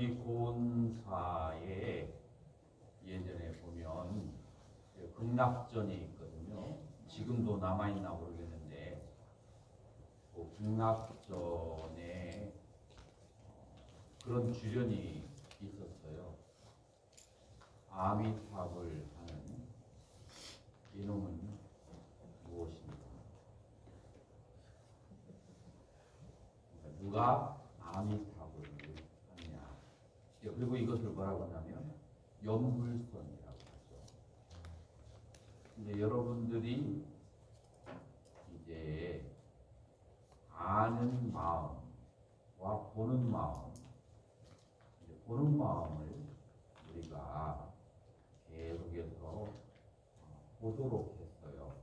여기 고은사에 예전에 보면 극락전이 있거든요. 지금도 남아있나 모르겠는데 그 극락전에 그런 주련이 있었어요. 아미탑을 하는 이놈은 무엇입니까? 그러니까 누가 아미탑을 하느냐. 그리고 이것을 뭐라고 하냐면 연불선이라고 하죠. 근데 여러분들이 이제 아는 마음과 보는 마음, 보는 마음을 우리가 계속해서 보도록 했어요.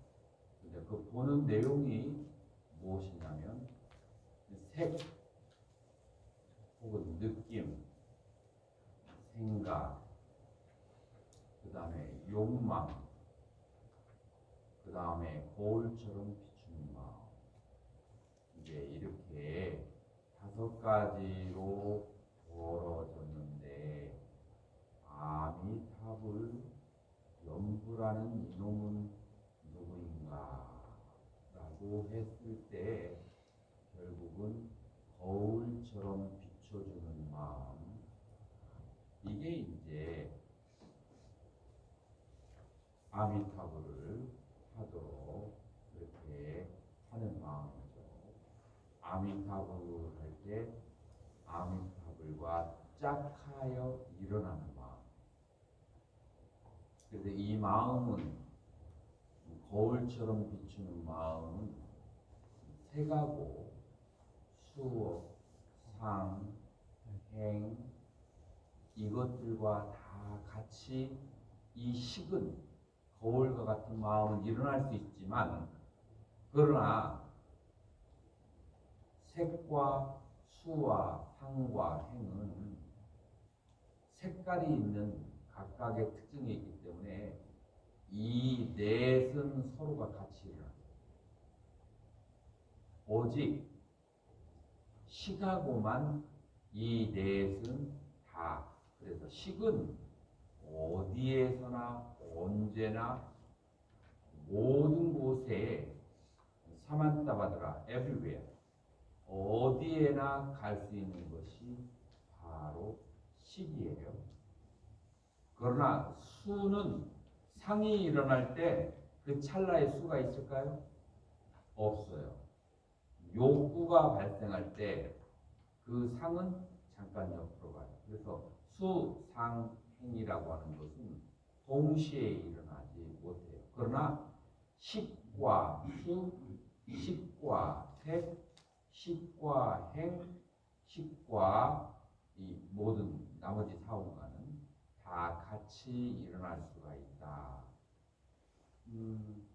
근데 그 보는 내용이 무엇이냐면 색 혹은 느낌, 생각, 그 다음에 욕망, 그 다음에 거울처럼 비추는 마음. 이제 이렇게 5가지로 벌어졌는데 아미탑을 연불하는 이놈은 누구인가? 라고 했을 때 결국은 거울처럼 비춰주는 마음, 이게 이제 아미타불을 하도록 그렇게 하는 마음이죠. 아미타불 할 때 아미타불과 짝하여 일어나는 마음. 그래서 이 마음은 거울처럼 비추는 마음은 색하고 수업, 상, 행 이것들과 다 같이 이 식은 거울과 같은 마음은 일어날 수 있지만 그러나 색과 수와 상과 행은 색깔이 있는 각각의 특징이 있기 때문에 이 넷은 서로가 같이 일어납니다. 오직 식하고만 이 넷은 다, 그래서 식은 어디에서나 언제나 모든 곳에 사만타바드라 everywhere 어디에나 갈 수 있는 것이 바로 식이에요. 그러나 수는 상이 일어날 때 그 찰나에 수가 있을까요? 없어요. 욕구가 발생할 때 그 상은 잠깐 옆으로 가요. 그래서 수, 상, 행이라고 하는 것은 동시에 일어나지 못해요. 그러나 식과 수, 식과 색, 식과 행, 식과 이 모든 나머지 사원과는 다 같이 일어날 수가 있다.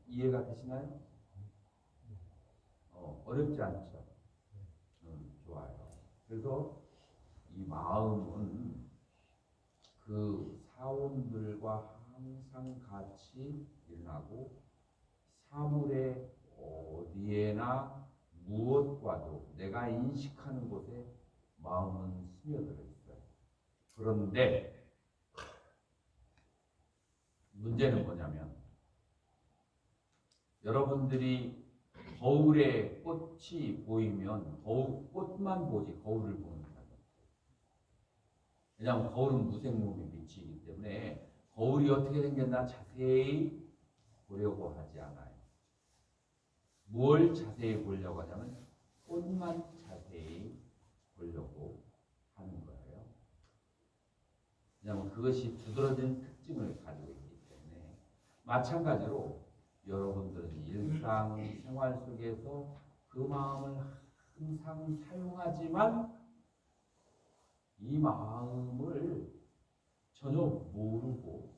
이해가 되시나요? 어렵지 않죠? 좋아요. 그래서 이 마음은 그 사원들과 항상 같이 일어나고 사물의 어디에나 무엇과도 내가 인식하는 곳에 마음은 스며들어 있어요. 그런데 문제는 뭐냐면 여러분들이 거울에 꽃이 보이면 꽃만 보지 거울을 보는 사람. 왜냐하면 거울은 무생물이 비치기 때문에 거울이 어떻게 생겼나 자세히 보려고 하지 않아요. 뭘 자세히 보려고 하냐면 꽃만 자세히 보려고 하는 거예요. 왜냐하면 그것이 두드러진 특징을 가지고 있기 때문에. 마찬가지로 여러분들은 일상생활 속에서 그 마음을 항상 사용하지만 이 마음을 전혀 모르고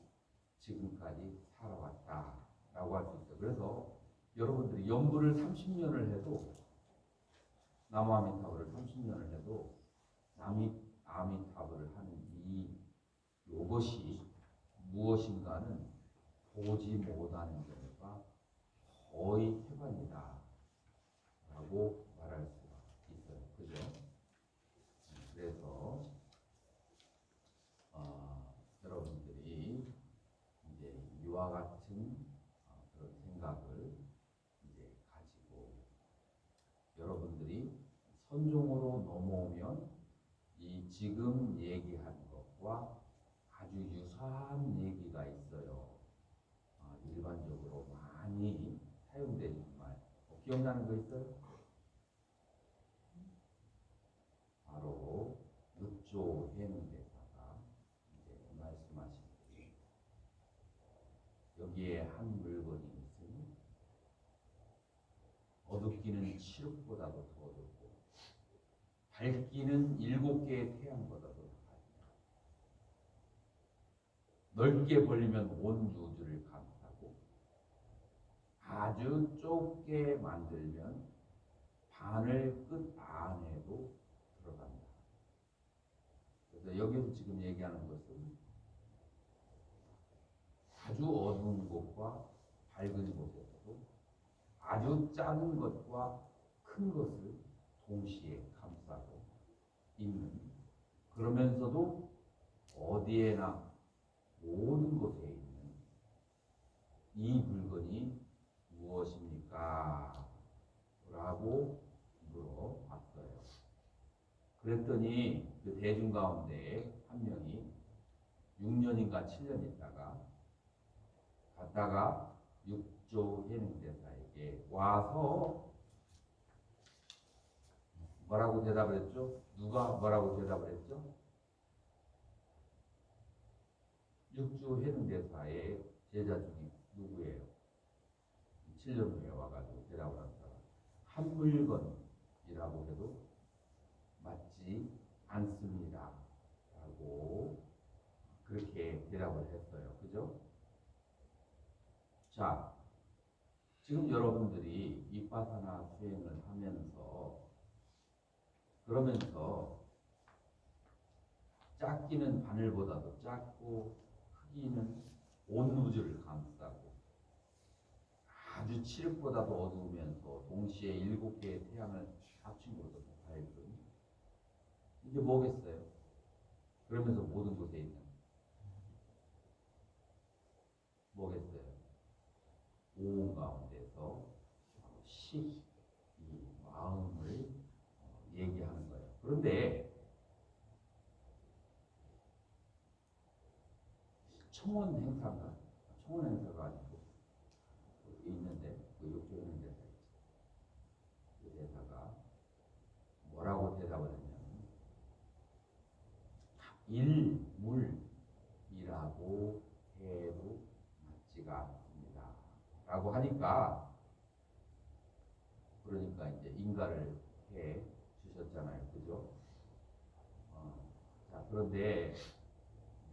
지금까지 살아왔다라고 할 수 있어요. 그래서 여러분들이 연불을 30년을 해도 나무아미타불을 30년을 해도 아미타불을 하는 이것이 무엇인가는 보지 못하는 경우가 거의 태반이다 라고 말할 수가 있어요. 그죠? 그래서 이와 같은 그런 생각을 이제 가지고 여러분들이 선종으로 넘어오면 이 지금 얘기한 것과 아주 유사한 얘기가 있어요. 일반적으로 많이 사용되는 말. 기억나는 거 있어요? 바로 육조 해능대사가 이제 말씀하신 여기에 한 물건이 있으니 어둡기는 칠흑보다도 더 어둡고 밝기는 7개의 태양보다도 더 밝다. 넓게 벌리면 온 우주를 감싸고 아주 좁게 만들면 바늘 끝 안에도 들어간다. 그래서 여기서 지금 얘기하는 것은 아주 어두운 곳과 밝은 곳에서도 아주 작은 것과 큰 것을 동시에 감싸고 있는, 그러면서도 어디에나 모든 곳에 있는 이 물건이 무엇입니까? 라고 물어봤어요. 그랬더니 그 대중 가운데 한 명이 6년인가 7년 있다가 갔다가 육조 해능대사에게 와서 뭐라고 대답을 했죠? 누가 뭐라고 대답을 했죠? 육조 해능대사의 제자 중에 누구예요? 7년 후에 와가지고 대답을 한 사람. 한 물건이라고 해도 맞지 않습니다. 라고 그렇게 대답을 했어요. 그죠? 자, 지금 여러분들이 이파사나 수행을 하면서 그러면서 작기는 바늘보다도 작고 크기는 온 우주를 감싸고 아주 칠흑보다도 어두우면서 동시에 7개의 태양을 합친 것으로 밝은 이게 뭐겠어요? 그러면서 모든 곳에 있는 뭐겠어요? 오온 가운데서 식, 이 마음을 얘기하는 거예요. 그런데 청원 행사가 아니고 있는데 그 욕조하는 데서 그 대사가 뭐라고 대답을 했냐면 일물이라고 해도 맞지가 않습니다. 라고 하니까 그러니까 이제 인가를 해 주셨잖아요. 그죠? 자, 그런데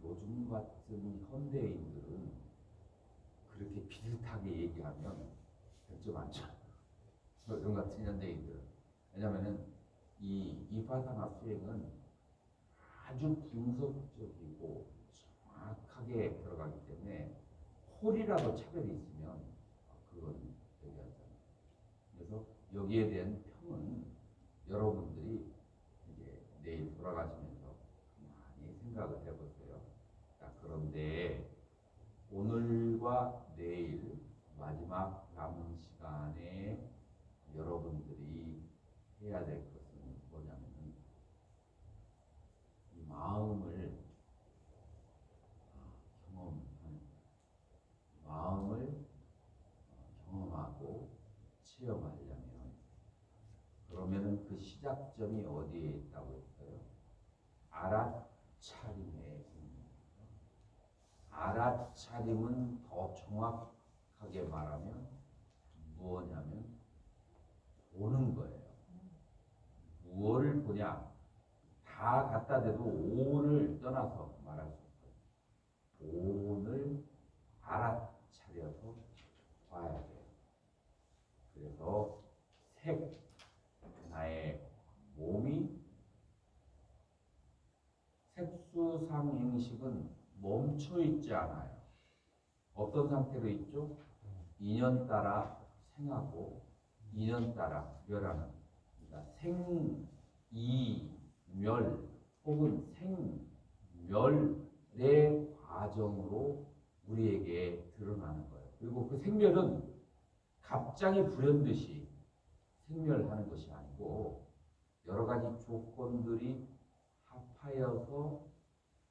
요즘 같은 현대인들은 그렇게 비슷하게 얘기하면 100점 만점. 요즘 같은 현대인들은. 왜냐면은 이 이파사나 수행은 아주 분석적이고 정확하게 들어가기 때문에 홀이라도 차별이 있으면 그건 얘기하잖아요. 그래서 여기에 대한 평은 여러분들이 이제 내일 돌아가시면서 많이 생각을 해보세요. 자, 그런데 오늘과 내일 마지막 남은 시간에 여러분들이 해야 될 것은 뭐냐면 이 마음을 경험하고 체험하려면 그러면은 그 시작점이 어디에 있다고 했어요? 알아차림에 있는 거예요. 알아차림은 더 정확하게 말하면 무엇이냐면 보는 거예요. 무엇을 보냐? 다 갖다 대도 오온을 떠나서 말할 수 없어요. 오온을 알아차려서 봐야 돼요. 그래서 나의 몸이 색수상행식은 멈춰 있지 않아요. 어떤 상태로 있죠? 인연 따라 생하고 인연 따라 멸하는, 그러니까 생이멸 혹은 생멸의 과정으로 우리에게 드러나는 거예요. 그리고 그 생멸은 갑자기 불현듯이 생멸하는 것이 아니고 여러 가지 조건들이 합하여서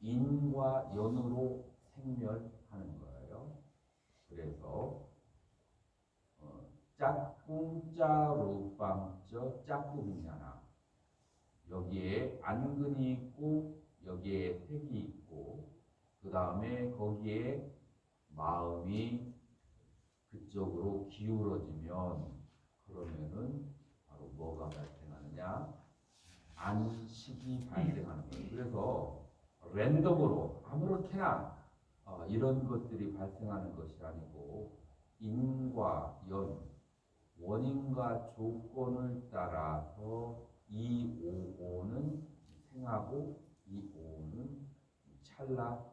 인과 연으로 생멸하는 거예요. 그래서 짝꿍짜루빵쩌 짝꿍이잖아. 여기에 안근이 있고 여기에 색이 있고 그 다음에 거기에 마음이 그쪽으로 기울어지면 그러면은 바로 뭐가 발생하느냐? 안식이 발생하는 거예요. 그래서 랜덤으로 아무렇게나 이런 것들이 발생하는 것이 아니고 인과 연, 원인과 조건을 따라서 이 오오는 생하고 이 오오는 찰나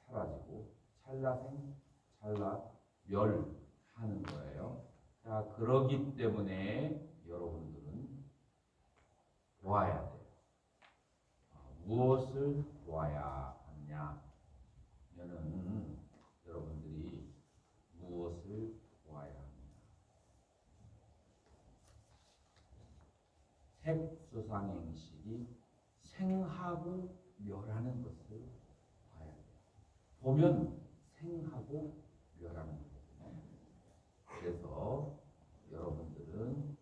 사라지고 찰나생, 찰나 멸하는 거예요. 자, 그러기 때문에 여러분들은 보아야 돼요. 무엇을 보아야 하느냐? 면 여러분들이 무엇을 보아야 하느냐? 색수상행식이 생하고 멸하는 것을 봐야 돼요. 보면 생하고 멸하는 거거든요. 그래서 여러분들은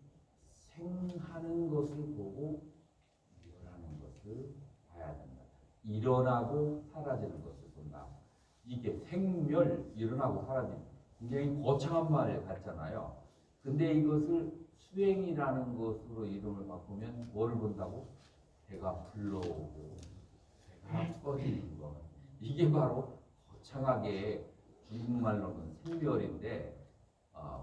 생하는 것을 보고 멸하는 것을 봐야 된다. 일어나고 사라지는 것을 본다. 이게 생멸, 일어나고 사라지는 굉장히 거창한 말 같잖아요. 근데 이것을 수행이라는 것으로 이름을 바꾸면 뭐를 본다고? 배가 불러오고 배가 꺼지는 것. 이게 바로 거창하게 중국말로는 생멸인데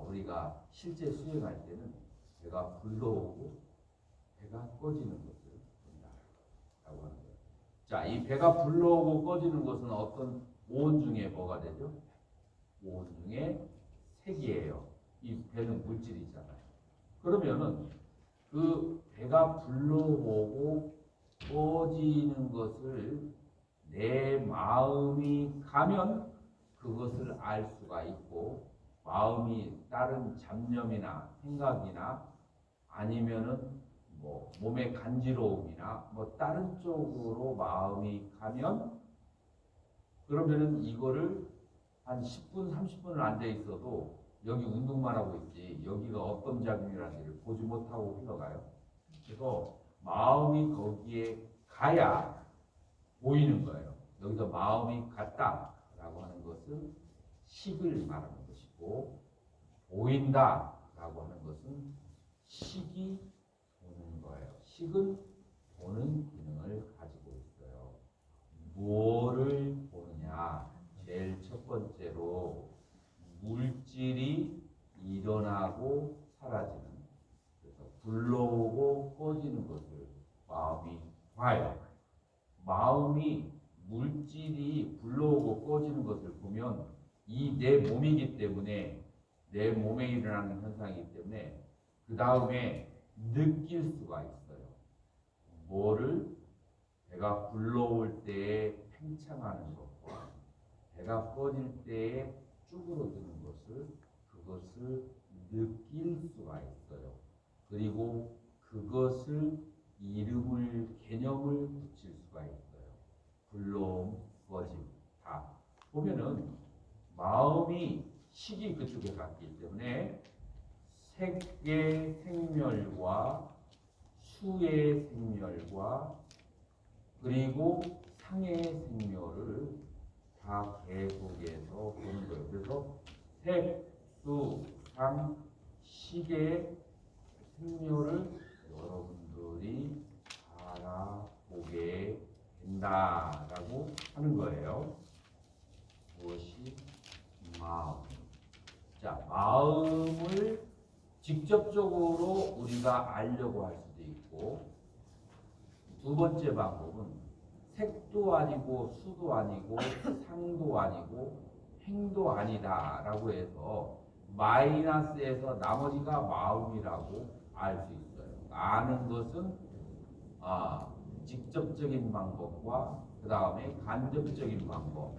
우리가 실제 수행할 때는 배가 불러오고 배가 꺼지는 것을 본다라고 하는 거예요. 자, 이 배가 불러오고 꺼지는 것은 어떤 오온 중에 뭐가 되죠? 오온 중에 색이에요. 이 배는 물질이잖아요. 그러면은 그 배가 불러오고 꺼지는 것을 내 마음이 가면 그것을 알 수가 있고, 마음이 다른 잡념이나 생각이나 아니면은 뭐 몸의 간지러움이나 뭐 다른 쪽으로 마음이 가면 그러면은 이거를 한 10분, 30분을 앉아 있어도 여기 운동만 하고 있지 여기가 어떤 작용이라는지를 보지 못하고 흘러가요. 그래서 마음이 거기에 가야 보이는 거예요. 여기서 마음이 갔다라고 하는 것은 식을 말하는 것이고, 보인다라고 하는 것은 식이 보는 거예요. 식은 보는 기능을 가지고 있어요. 무엇을 보느냐? 제일 첫 번째로 물질이 일어나고 사라지는, 그래서 불러오고 꺼지는 것을 마음이 봐요. 마음이 물질이 불러오고 꺼지는 것을 보면 이 내 몸이기 때문에, 내 몸에 일어나는 현상이기 때문에 그 다음에 느낄 수가 있어요. 뭐를? 배가 불러올 때에 팽창하는 것과 배가 꺼질 때에 쭈그러드는 것을, 그것을 느낄 수가 있어요. 그리고 그것을 이름을, 개념을 붙일 수가 있어요. 불러옴, 꺼짐 다 보면은 마음이 식이 그쪽에 갔기 때문에 색의 생멸과 수의 생멸과 그리고 상의 생멸을 다 계속해서 보는 거예요. 그래서 색, 수, 상, 식의 생멸을 여러분들이 알아보게 된다라고 하는 거예요. 무엇이? 마음. 자, 마음을 직접적으로 우리가 알려고 할 수도 있고, 두 번째 방법은 색도 아니고 수도 아니고 상도 아니고 행도 아니다라고 해서 마이너스에서 나머지가 마음이라고 알 수 있어요. 아는 것은 직접적인 방법과 그 다음에 간접적인 방법.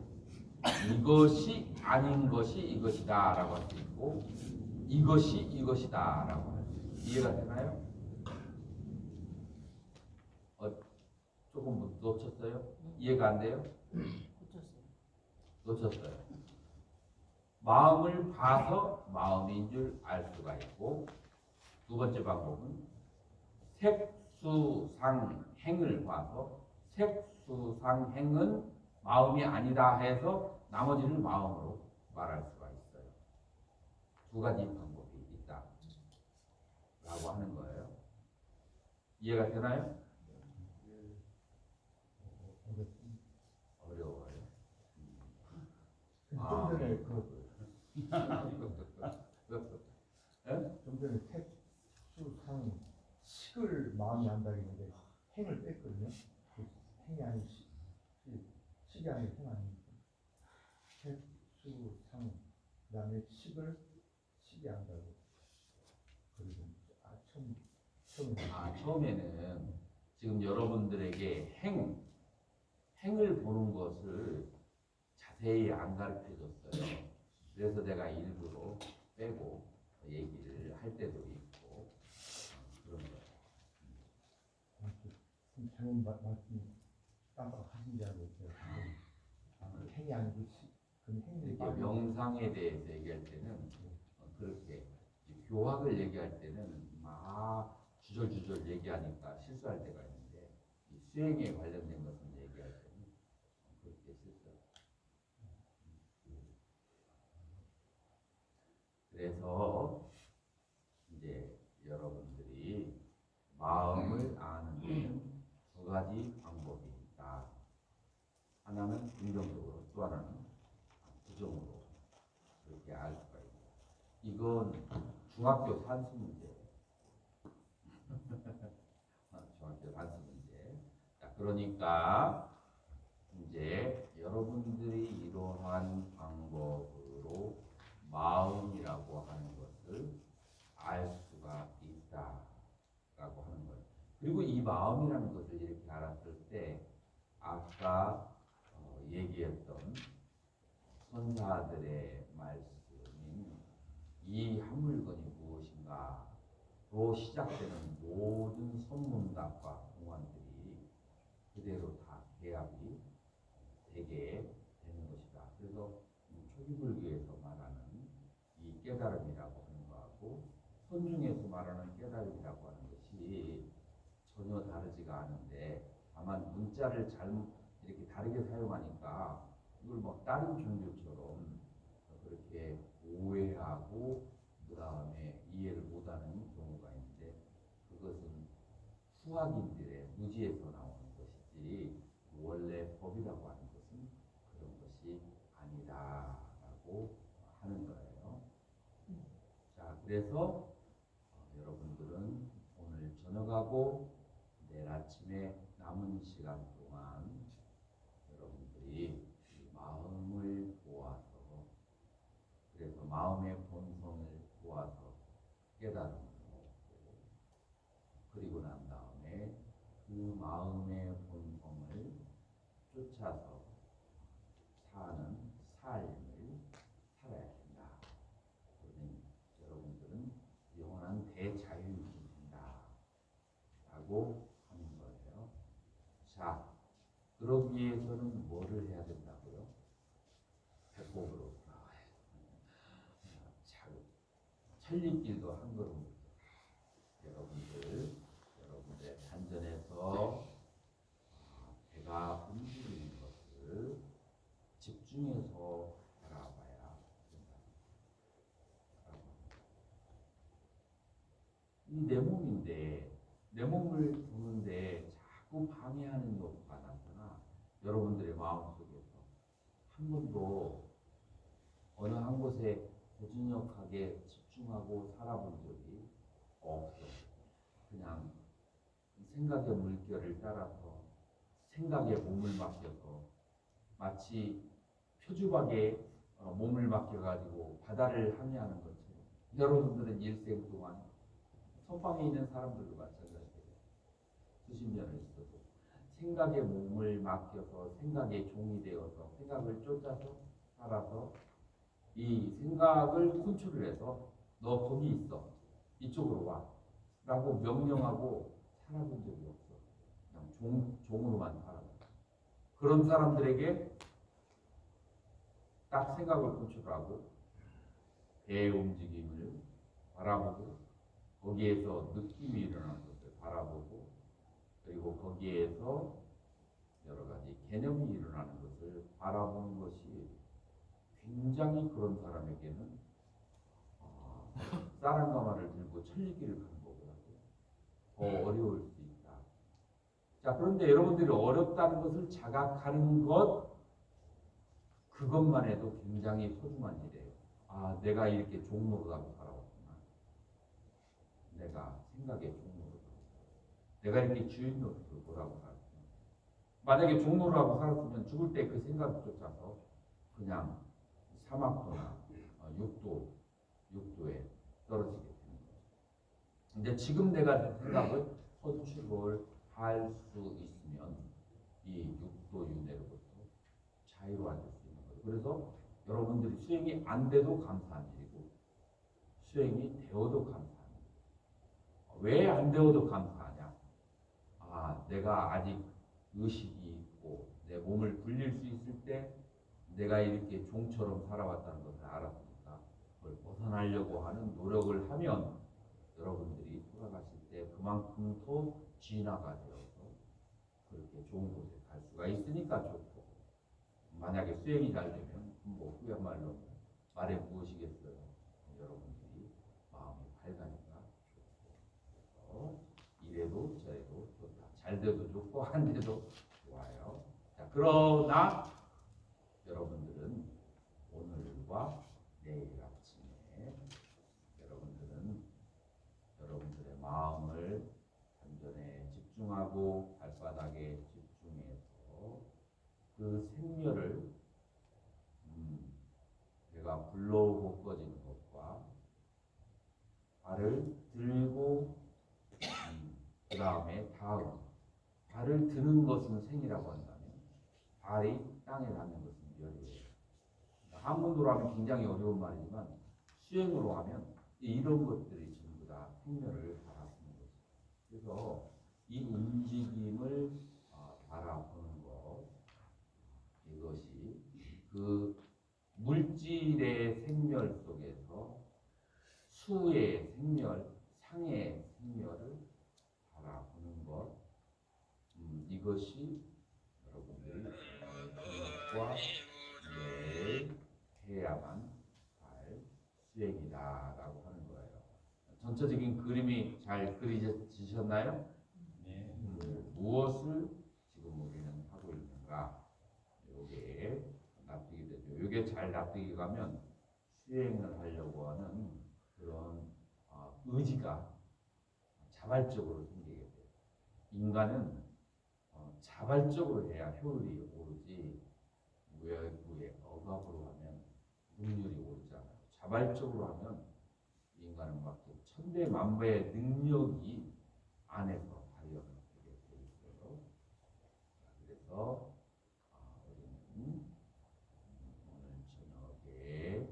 이것이 아닌 것이 이것이다라고 할 수 있고 이것이 이것이다라고 할 수 있고 이해가 되나요? 조금 놓쳤어요? 이해가 안 돼요? 놓쳤어요. 마음을 봐서 마음인 줄 알 수가 있고 두 번째 방법은 색수상행을 봐서 색수상행은 마음이 아니다 해서 나머지를 마음으로 말할 수가 있어요. 두 가지 방법이 있다 라고 하는 거예요. 이해가 되나요? 어려워요. 좀 전에 좀 전에 색수상 식을 마음이 한다고 했는데 행을 뺐거든요. 그 행이 아닌 식이 아닌 행 아닙니까? 색수상 그다음에 식을 식이 한다고. 그리고 처음에는 지금 여러분들에게 행을 보는 것을 자세히 안 가르쳐 줬어요. 그래서 내가 일부러 빼고 얘기를 할 때도 있고 그런 거예요. 잘못 말씀 깜빡하신 줄 알고 있어요. 행이 아니고 그럼 행이 이렇게 명상에 대해서 얘기할 때는 그렇게 교학을 얘기할 때는 막 주절주절 얘기하니까 실수할 때가 있는데 이 수행에 관련된 것은 얘기할 때는 그렇게 실수해요. 그래서 이제 여러분들이 마음을 아는 데는 두 가지 방법이 있다. 하나는 긍정적으로, 또 하나는 부정으로 그렇게 알 수가 있다. 이건 중학교 산수 문제예요. 중학교 산수 문제. 자, 그러니까 이제 여러분들이 이러한 방법으로 마음이라고 하는 것을 알 수가 있다라고 하는 거예요. 그리고 이 마음이라는 것을 이렇게 알았을 때 아까 얘기했던 선사들의 말씀인 이 한 물건이 무엇인가로 시작되는 모든 선문답과 공안들이 그대로 다 개합이 되게 되는 것이다. 그래서 초기불교에서 말하는 이 깨달음이라고 하는 거하고 선중에서 말하는 깨달음이라고 하는 것이 전혀 다르지가 않은데 다만 문자를 잘못 이렇게 다르게 사용하니까 이걸 막 다른 종교처럼 그렇게 오해하고 그 다음에 이해를 못하는 경우가 있는데 그것은 수학인들의 무지에서 나오는 것이지 원래 법이라고 하는 것은 그런 것이 아니다라고 하는 거예요. 자, 그래서 여러분들은 오늘 저녁하고 내일 아침에 남은 시간 동안 여러분들이 마음을 보아서 그래서 마음의 본성을 보아서 깨달음을 얻고 그리고 난 다음에 그 마음의 본성을 쫓아서 사는 삶을 살아야 된다. 그러면 여러분들은 영원한 대자유인이다 라고 하는 거예요. 자, 그러기 위해서는 뭐를 해야 된다고요? 배꼽으로 나와야 돼요. 천리길도 한 걸음 여러분들의 단전에서 배가 움직이는 것을 집중해서 바라봐야 된다. 이 내 몸인데 내 몸을 보는데 자꾸 방해하는 요소가 나타나 여러분들의 마음속에서 한 번도 어느 한 곳에 고진역하게 집중하고 살아본 적이 없어. 그냥 생각의 물결을 따라서 생각에 몸을 맡겨서 마치 표주박에 몸을 맡겨가지고 바다를 항해하는 것처럼 여러분들은 일생 동안 선방에 있는 사람들도 마찬가지예요. 수십 년을 있어도 생각에 몸을 맡겨서 생각의 종이 되어서 생각을 쫓아서 살아서 이 생각을 컨트롤해서 너 거기 있어. 이쪽으로 와. 라고 명령하고 살아본 적이 없어. 그냥 종으로만 살아. 그런 사람들에게 딱 생각을 컨트롤하고 배의 움직임을 바라보고 거기에서 느낌이 일어나는 것을 바라보고 그리고 거기에서 여러 가지 개념이 일어나는 것을 바라보는 것이 굉장히 그런 사람에게는 쌀한가마를 들고 천리길을 가는 것보다도 더 어려울 수 있다. 자, 그런데 여러분들이 어렵다는 것을 자각하는 것 그것만 해도 굉장히 소중한 일이에요. 아, 내가 이렇게 종로로다고 살아왔구나. 내가 생각의 종로로 내가 이렇게 주인으로서 뭐라고 살았구나. 만약에 종로라고 살았으면 죽을 때 그 생각을 쫓아서 그냥 사막도나 육도에 떨어지게 되는 거죠. 근데 지금 내가 생각을 컨트롤 할 수 있으면 이 육도 윤회로부터 자유로워질 수 있는 거예요. 그래서 여러분들이 수행이 안 돼도 감사한 일이고 수행이 되어도 감사한 일. 왜 안 되어도 감사하냐? 아, 내가 아직 의식이 있고 내 몸을 굴릴 수 있을 때 내가 이렇게 종처럼 살아왔다는 것을 알았으니까 그걸 벗어나려고 하는 노력을 하면 여러분들이 돌아가실 때 그만큼 더 진화가 되어서 그렇게 좋은 곳에 갈 수가 있으니까 좋고 만약에 수행이 잘 되면 뭐 그야말로 말에 무엇이겠어요. 여러분들이 마음이 밝으니까 좋고 이래도 저래도 좋다. 잘 돼도 좋고 안 돼도 좋아요. 자, 그러나 여러분들은 오늘과 내일 아침에 여러분들의 마음을 단전에 집중하고 발바닥에 집중해서 그 생멸을 배가 불러오고 꺼지는 것과 발을 들고 그 다음에 발을 드는 것은 생이라고 한다면 발이 땅에 닿는 것은 멸이에요. 한문으로 하면 굉장히 어려운 말이지만 수행으로 하면 이런 것들이 전부 다 생멸을 바라보는 거죠. 그래서 이 움직임을 바라보는 것 이것이 그 물질의 생멸 속에서 수의 생멸, 상의 생멸을 바라보는 것 이것이 여러분들이 저녁과 내일 해야만 할 수행이다라고 하는 거예요. 전체적인 그림이 잘 그려지셨나요? 네. 무엇을 지금 우리는 하고 있는가? 요게 납득이 되죠. 요게 잘 납득이 가면 수행을 하려고 하는 그런 의지가 자발적으로 생기게 돼요. 인간은 자발적으로 해야 효율이 오르지 외부의 억압으로 하면 능률이 오르잖아요. 자발적으로 하면 인간은 막 천대만배의 능력이 안에서 발현되게 돼 있어요. 그래서 우리는 오늘 저녁에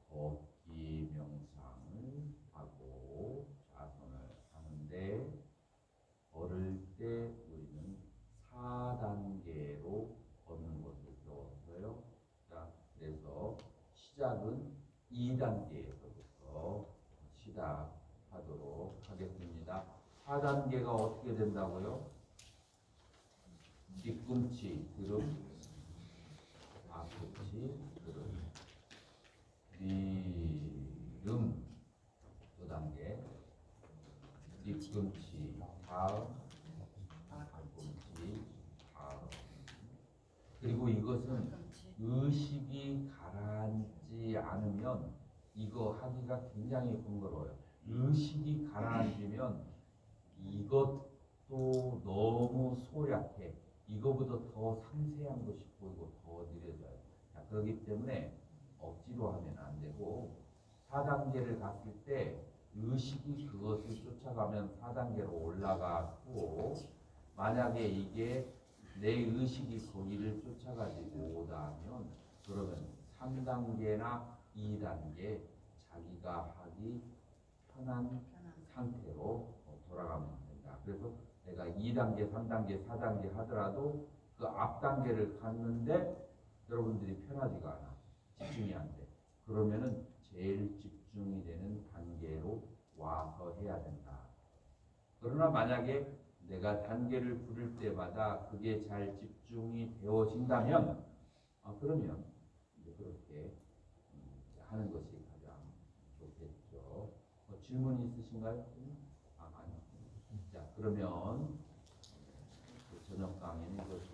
걷기 명상을 하고 자선을 하는데 걸을 때 우리는 4단계로 걷는 것을 배웠어요. 자, 그래서 시작은 2단계에서부터 시작하도록 하겠습니다. 4단계가 어떻게 된다고요? 뒤꿈치, 드름, 앞꿈치, 드름, 뒤름 2단계, 뒤꿈치, 다음, 앞꿈치, 다음. 그리고 이것은 의식이 가라앉지 않으면 이거 하기가 굉장히 번거로워요. 의식이 가라앉으면 이것도 너무 소략해. 이거보다 더 상세한 것이 보이고 더 느려져요. 자, 그렇기 때문에 억지로 하면 안 되고 4단계를 갔을 때 의식이 그것을 쫓아가면 4단계로 올라가고 만약에 이게 내 의식이 거기를 쫓아가지고 오다 하면 그러면 3단계나 2단계 자기가 하기 편한 상태로 돌아가면 된다. 그래서 내가 2단계, 3단계, 4단계 하더라도 그 앞 단계를 갔는데 여러분들이 편하지가 않아. 집중이 안 돼. 그러면은 제일 집중이 되는 단계로 와서 해야 된다. 그러나 만약에 내가 단계를 부를 때마다 그게 잘 집중이 되어진다면 그러면 이제 그렇게 하는 것이 가장 좋겠죠. 질문 있으신가요? 아니. 자, 그러면 그 저녁 강의는 이것으로